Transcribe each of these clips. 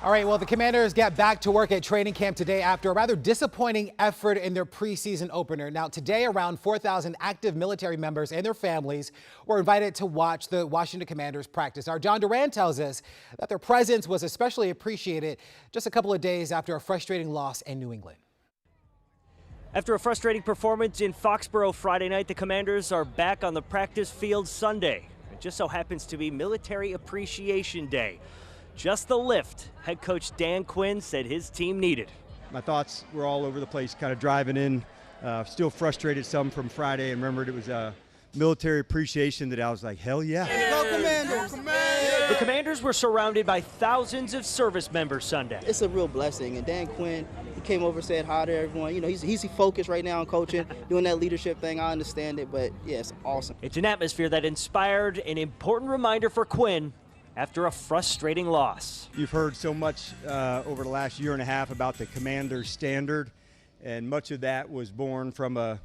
All right, well, the Commanders get back to work at training camp today after a rather disappointing effort in their preseason opener. Now, today, around 4,000 active military members and their families were invited to watch the Washington Commanders practice. Our John Duran tells us that their presence was especially appreciated just a couple of days after a frustrating loss in New England. After a frustrating performance in Foxborough Friday night, the Commanders are back on the practice field Sunday. It just so happens to be Military Appreciation Day. Just the lift head coach Dan Quinn said his team needed. My thoughts were all over the place, kind of driving in, still frustrated some from Friday, and remembered it was a military appreciation that I was like, hell yeah. Go Commanders! The Commanders were surrounded by thousands of service members Sunday. It's a real blessing, and Dan Quinn, he came over, said hi to everyone. You know, he's focused right now on coaching, doing that leadership thing. I understand it, but yeah, it's awesome. It's an atmosphere that inspired an important reminder for Quinn after a frustrating loss. You've heard so much over the last year and a half about the Commander's standard, and much of that was born from a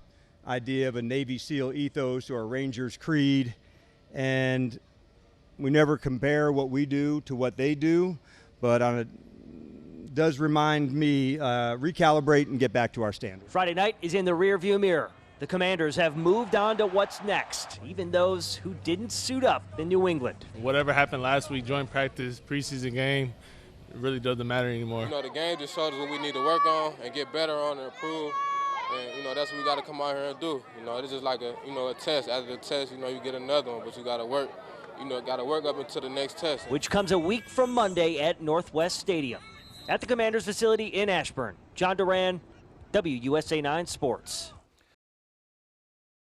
idea of a Navy SEAL ethos or a Ranger's creed, and we never compare what we do to what they do, but does remind me recalibrate and get back to our standard. Friday night is in the rearview mirror. The Commanders have moved on to what's next, even those who didn't suit up in New England. Whatever happened last week, joint practice, preseason game, it really doesn't matter anymore. You know, the game just showed us what we need to work on and get better on and improve. And, you know, that's what we got to come out here and do. You know, it's just like a test. After the test, you know, you get another one, but you got to work. You know, got to work up into the next test. Which comes a week from Monday at Northwest Stadium. At the Commanders facility in Ashburn, John Duran, WUSA 9 Sports.